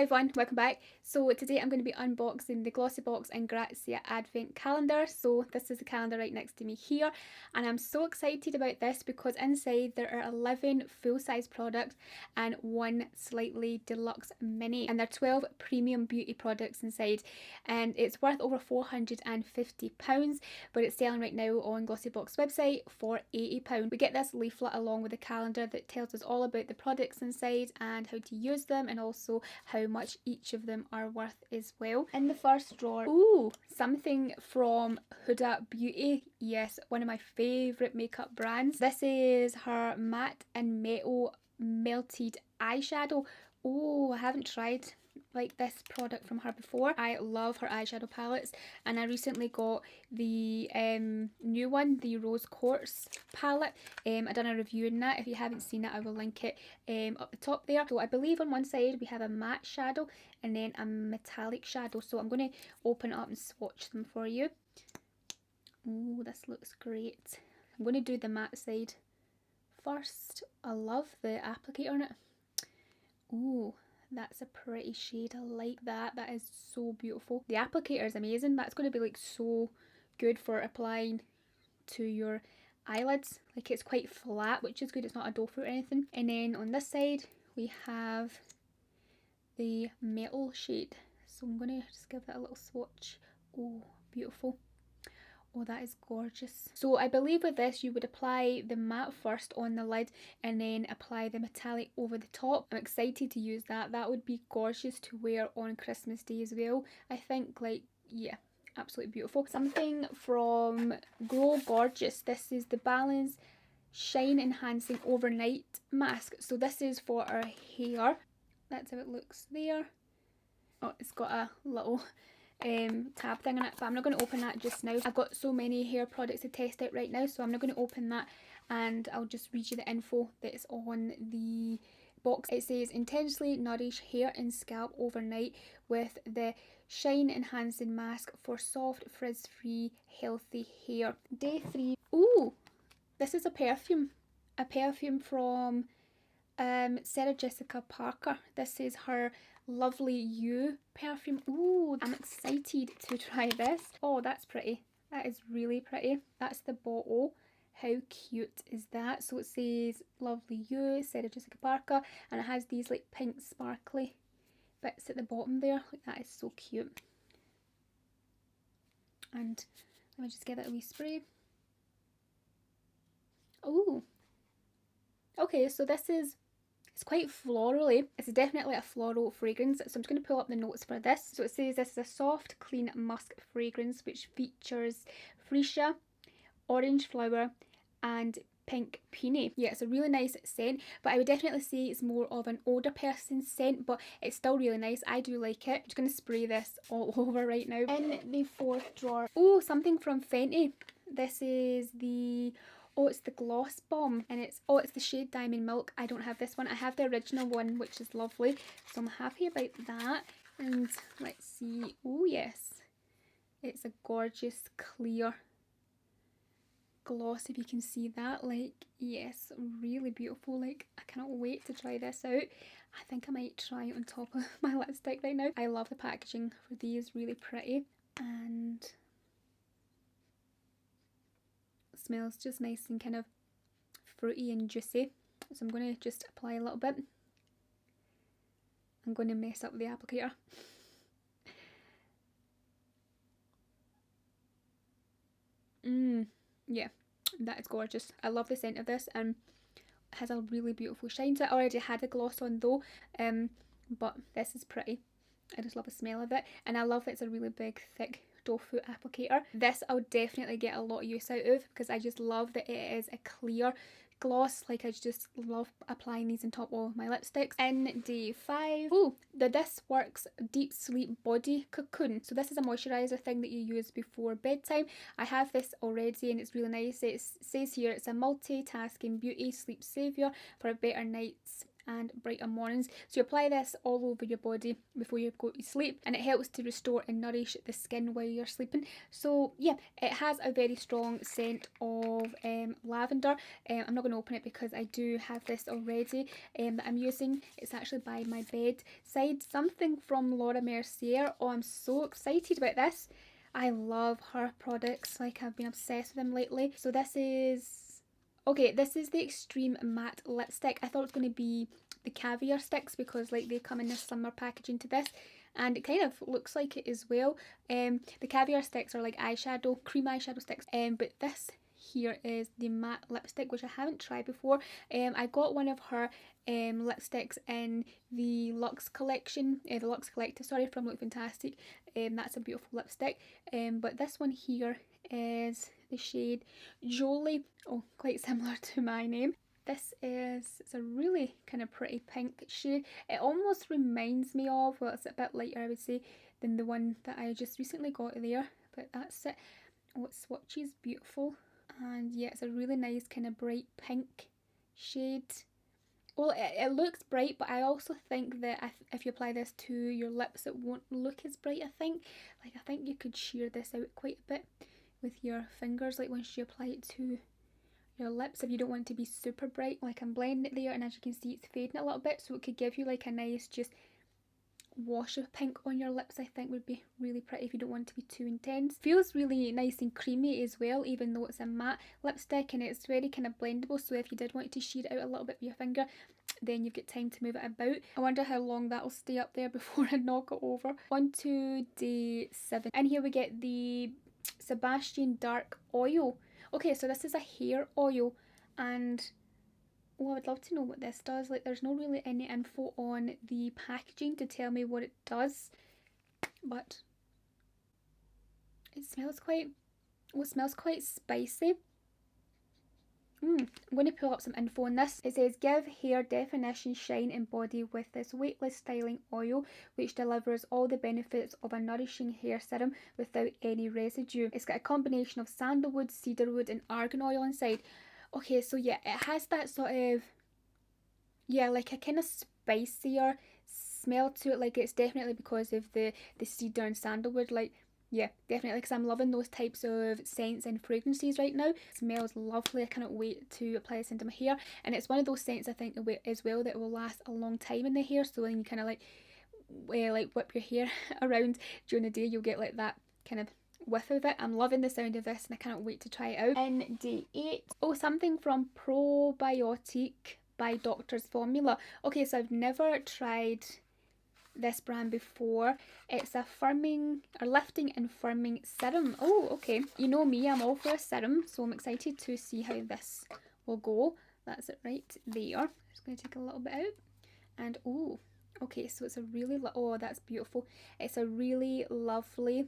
Hi everyone, welcome back. So today I'm going to be unboxing the Glossybox and Grazia Advent Calendar. So this is the calendar right next to me here, and I'm so excited about this because inside there are 11 full-size products and one slightly deluxe mini, and there are 12 premium beauty products inside, and it's worth over £450, but it's selling right now on Glossybox website for £80. We get this leaflet along with a calendar that tells us all about the products inside and how to use them, and also how much each of them are worth as well. In the first drawer, ooh, something from Huda Beauty. Yes, one of my favourite makeup brands. This is her matte and metal melted eyeshadow. Oh, I haven't tried like this product from her before. I love her eyeshadow palettes, and I recently got the new one, the Rose Quartz palette. I done a review on that. If you haven't seen it, I will link it up the top there. So I believe on one side we have a matte shadow and then a metallic shadow. So I'm going to open it up and swatch them for you. Oh, this looks great. I'm going to do the matte side first. I love the applicator on it. Ooh, that's a pretty shade. I like that. That is so beautiful. The applicator is amazing. That's going to be like so good for applying to your eyelids. Like, it's quite flat, which is good. It's not a doe foot or anything. And then on this side we have the metal shade. So I'm going to just give that a little swatch. Oh, beautiful. Oh, that is gorgeous. So I believe with this you would apply the matte first on the lid and then apply the metallic over the top. I'm excited to use that. That would be gorgeous to wear on Christmas Day as well. I think, like, yeah, absolutely beautiful. Something from Glow Gorgeous. This is the Balance Shine Enhancing Overnight Mask. So this is for our hair. That's how it looks there. Oh, it's got a little tab thing on it, but I'm not going to open that just now. I've got so many hair products to test out right now, so I'm not going to open that, and I'll just read you the info that's on the box. It says intentionally nourish hair and scalp overnight with the shine enhancing mask for soft, frizz free, healthy hair. Day 3. Ooh, this is a perfume from Sarah Jessica Parker. This is her Lovely You perfume. Ooh, I'm excited to try this. Oh, that's pretty. That is really pretty. That's the bottle. How cute is that? So it says Lovely You, Sarah Jessica Parker, and it has these like pink sparkly bits at the bottom there. Like, that is so cute. And let me just give it a wee spray. Oh, okay, so this is, it's quite florally. It's definitely a floral fragrance. So I'm just going to pull up the notes for this. So it says this is a soft, clean musk fragrance which features freesia, orange flower, and pink peony. Yeah, it's a really nice scent, but I would definitely say it's more of an older person's scent, but it's still really nice. I do like it. I'm just going to spray this all over right now. In the fourth drawer, oh, something from Fenty. This is the, oh, it's the Gloss Balm, and it's the shade Diamond Milk. I don't have this one. I have the original one, which is lovely, so I'm happy about that. And let's see. Oh yes, it's a gorgeous clear gloss, if you can see that. Like, yes, really beautiful. Like, I cannot wait to try this out. I think I might try it on top of my lipstick right now. I love the packaging for these, really pretty, and smells just nice and kind of fruity and juicy. So I'm going to just apply a little bit. I'm going to mess up the applicator. Yeah, that is gorgeous. I love the scent of this, and it has a really beautiful shine to it. I already had a gloss on though, but this is pretty. I just love the smell of it, and I love that it's a really big, thick doe foot applicator. This I'll definitely get a lot of use out of because I just love that it is a clear gloss. Like, I just love applying these on top of my lipsticks. In day 5, oh, the This Works Deep Sleep Body Cocoon. So this is a moisturiser thing that you use before bedtime. I have this already and it's really nice. It says here it's a multitasking beauty sleep saviour for a better night's and brighter mornings. So you apply this all over your body before you go to sleep, and it helps to restore and nourish the skin while you're sleeping. So yeah, it has a very strong scent of lavender. I'm not going to open it because I do have this already that I'm using. It's actually by my bedside. Something from Laura Mercier. Oh, I'm so excited about this. I love her products, like I've been obsessed with them lately. So this is, okay, this is the Extreme Matte Lipstick. I thought it was going to be the Caviar Sticks because like they come in this summer packaging to this, and it kind of looks like it as well. The Caviar Sticks are like eyeshadow, cream eyeshadow sticks, but this here is the matte lipstick, which I haven't tried before. I got one of her lipsticks in the Luxe collection, the Luxe Collective, sorry, from Look Fantastic. That's a beautiful lipstick. But this one here is the shade Jodie. Oh, quite similar to my name. This is, it's a really kind of pretty pink shade. It almost reminds me of, well, it's a bit lighter I would say than the one that I just recently got there, but that's it. Oh, it swatches beautiful, and yeah, it's a really nice kind of bright pink shade. Well, it looks bright, but I also think that if you apply this to your lips, it won't look as bright, I think. Like, I think you could sheer this out quite a bit with your fingers, like once you apply it to your lips, if you don't want it to be super bright. Like, I'm blending it there, and as you can see, it's fading a little bit, so it could give you like a nice just wash of pink on your lips. I think would be really pretty if you don't want it to be too intense. Feels really nice and creamy as well, even though it's a matte lipstick, and it's very kind of blendable, so if you did want to sheer it out a little bit with your finger, then you've got time to move it about. I wonder how long that'll stay up there before I knock it over. On to day 7, and here we get the Sebastian Dark Oil. Okay, so this is a hair oil, and oh, I would love to know what this does. Like, there's no really any info on the packaging to tell me what it does, but it smells quite, oh, it smells quite spicy. I'm going to pull up some info on this. It says, give hair definition, shine and body with this weightless styling oil, which delivers all the benefits of a nourishing hair serum without any residue. It's got a combination of sandalwood, cedarwood and argan oil inside. Okay, so yeah, it has that sort of, yeah, like a kind of spicier smell to it. Like, it's definitely because of the cedar and sandalwood. Like, yeah, definitely, because I'm loving those types of scents and fragrances right now. It smells lovely. I cannot wait to apply this into my hair, and it's one of those scents I think as well that will last a long time in the hair. So when you kind of like whip your hair around during the day, you'll get like that kind of whiff of it. I'm loving the sound of this, and I cannot wait to try it out. In day 8, oh, something from Probiotic by Doctor's Formula. Okay, so I've never tried this brand before. It's a firming or lifting and firming serum. Oh, okay. You know me, I'm all for a serum, so I'm excited to see how this will go. That's it right there. Just going to take a little bit out, and oh, okay, so it's a really oh, that's beautiful. It's a really lovely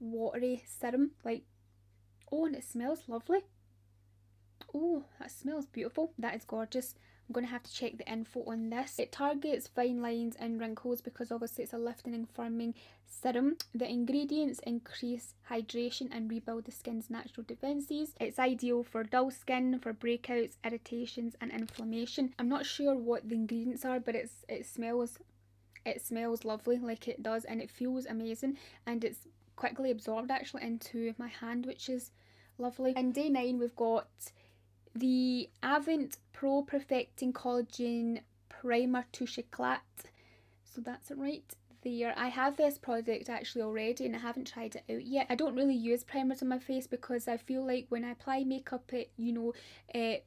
watery serum. Like, oh, and it smells lovely. Oh, that smells beautiful. That is gorgeous. I'm going to have to check the info on this. It targets fine lines and wrinkles because obviously it's a lifting and firming serum. The ingredients increase hydration and rebuild the skin's natural defences. It's ideal for dull skin, for breakouts, irritations and inflammation. I'm not sure what the ingredients are, but it smells lovely, like it does, and it feels amazing, and it's quickly absorbed actually into my hand, which is lovely. In day 9 we've got the Advent Pro Perfecting Collagen Primer Touche Éclat. So that's it right there. I have this product actually already, and I haven't tried it out yet. I don't really use primers on my face because I feel like when I apply makeup, it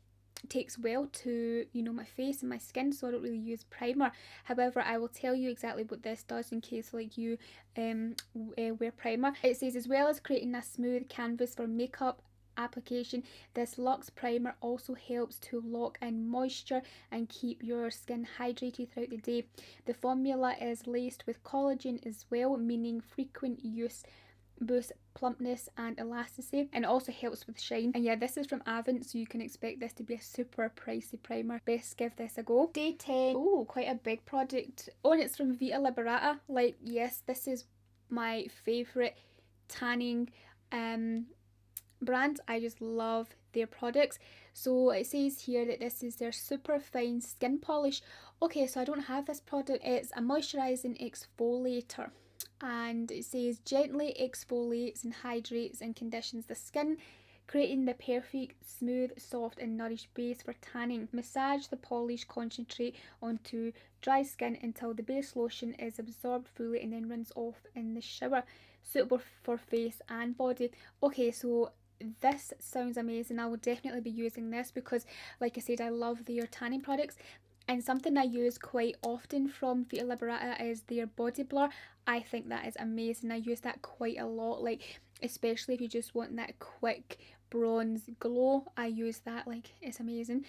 takes well to my face and my skin, so I don't really use primer. However, I will tell you exactly what this does in case like you wear primer. It says, as well as creating a smooth canvas for makeup application, this Luxe primer also helps to lock in moisture and keep your skin hydrated throughout the day. The formula is laced with collagen as well, meaning frequent use boosts plumpness and elasticity, and it also helps with shine. And yeah, this is from Advent, so you can expect this to be a super pricey primer. Best give this a go. Day 10, oh, quite a big product. Oh, and it's from Vita Liberata. Like, yes, this is my favourite tanning brand. I just love their products. So it says here that this is their super fine skin polish. Okay, so I don't have this product. It's a moisturising exfoliator, and it says gently exfoliates and hydrates and conditions the skin, creating the perfect smooth, soft and nourished base for tanning. Massage the polish concentrate onto dry skin until the base lotion is absorbed fully and then rinse off in the shower. Suitable for face and body. Okay, so this sounds amazing. I will definitely be using this because, like I said, I love their tanning products. And something I use quite often from Vita Liberata is their body blur. I think that is amazing. I use that quite a lot, like especially if you just want that quick bronze glow. I use that, like it's amazing.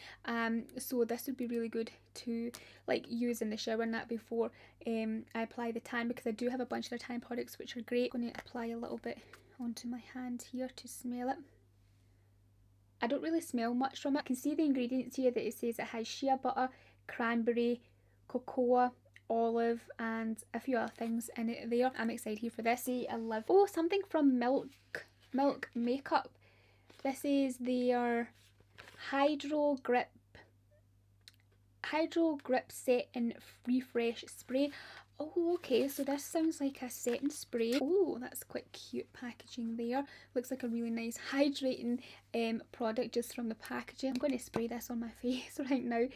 So this would be really good to like use in the shower and that before I apply the tan, because I do have a bunch of their tan products which are great. I'm going to apply a little bit onto my hand here to smell it. I don't really smell much from it. I can see the ingredients here that it says it has shea butter, cranberry, cocoa, olive and a few other things in it there. I'm excited for this. I love, oh, something from Milk Makeup. This is their Hydro Grip Set and Refresh Spray. Oh, okay, so this sounds like a setting spray. Oh, that's quite cute packaging there. Looks like a really nice hydrating product just from the packaging. I'm going to spray this on my face right now.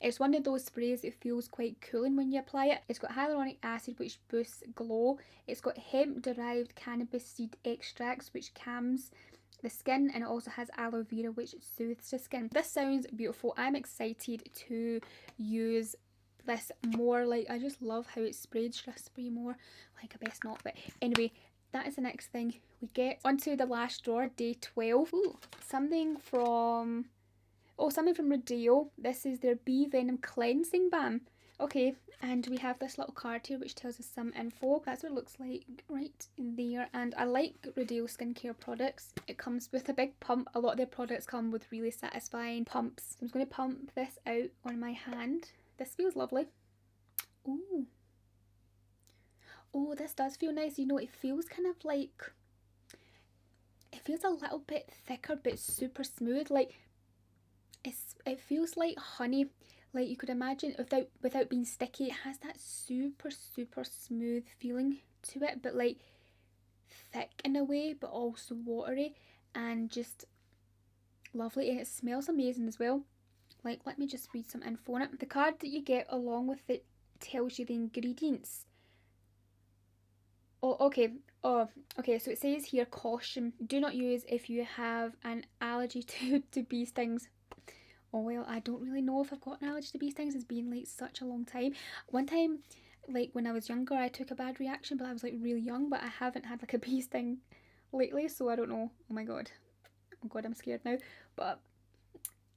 It's one of those sprays that feels quite cooling when you apply it. It's got hyaluronic acid which boosts glow. It's got hemp derived cannabis seed extracts which calms the skin, and it also has aloe vera which soothes the skin. This sounds beautiful. I'm excited to use this more. Like, I just love how it's sprayed. Should I spray more? Like, I best not, but anyway, that is the next thing we get. Onto the last drawer, day 12. Ooh, something from Rodeo. This is their Bee Venom Cleansing Balm. Okay, and we have this little card here which tells us some info. That's what it looks like right there. And I like Rodeo skincare products. It comes with a big pump. A lot of their products come with really satisfying pumps. So I'm just going to pump this out on my hand. This feels lovely. Ooh. Oh, this does feel nice. You know, it feels kind of like, it feels a little bit thicker but super smooth. Like, it feels like honey. Like you could imagine, without being sticky. It has that super smooth feeling to it, but like thick in a way, but also watery and just lovely. And it smells amazing as well. Like, let me just read some info on it. The card that you get along with it tells you the ingredients. Oh, okay. Oh, okay. So it says here, caution: do not use if you have an allergy to bee stings. Oh well, I don't really know if I've got an allergy to bee stings. It's been like such a long time. One time, like when I was younger, I took a bad reaction, but I was like really young, but I haven't had like a bee sting lately, so I don't know. Oh my god. Oh god, I'm scared now. But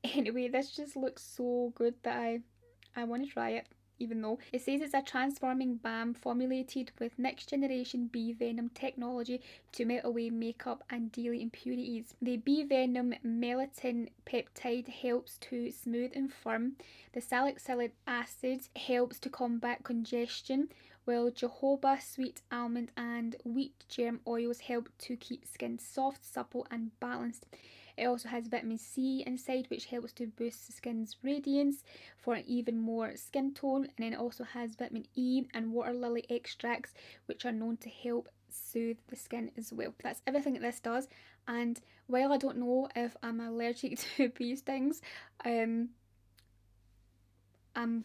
anyway, this just looks so good that I want to try it. Even though it says it's a transforming balm formulated with next generation bee venom technology to melt away makeup and daily impurities. The bee venom melatonin peptide helps to smooth and firm. The salicylic acid helps to combat congestion, while jojoba, sweet almond and wheat germ oils help to keep skin soft, supple and balanced. It also has vitamin C inside, which helps to boost the skin's radiance for an even more skin tone. And then it also has vitamin E and water lily extracts, which are known to help soothe the skin as well. That's everything that this does. And while I don't know if I'm allergic to bee stings, I'm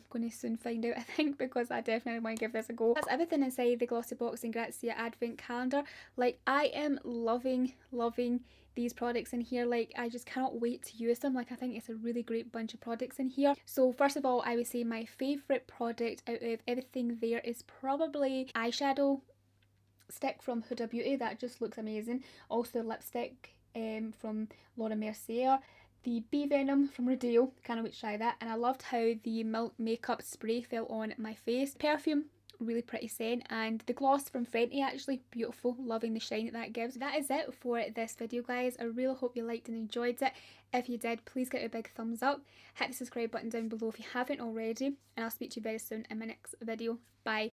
going to soon find out, I think, because I definitely want to give this a go. That's everything inside the Glossybox and Grazia Advent Calendar. Like, I am loving these products in here. Like, I just cannot wait to use them. Like, I think it's a really great bunch of products in here. So first of all, I would say my favourite product out of everything there is probably eyeshadow stick from Huda Beauty. That just looks amazing. Also lipstick from Laura Mercier. The Bee Venom from Rodeo, can't wait to try that. And I loved how the Milk Makeup spray felt on my face. Perfume, really pretty scent. And the gloss from Fenty, actually beautiful, loving the shine that gives. That is it for this video, guys. I really hope you liked and enjoyed it. If you did, please get a big thumbs up, hit the subscribe button down below if you haven't already, and I'll speak to you very soon in my next video. Bye.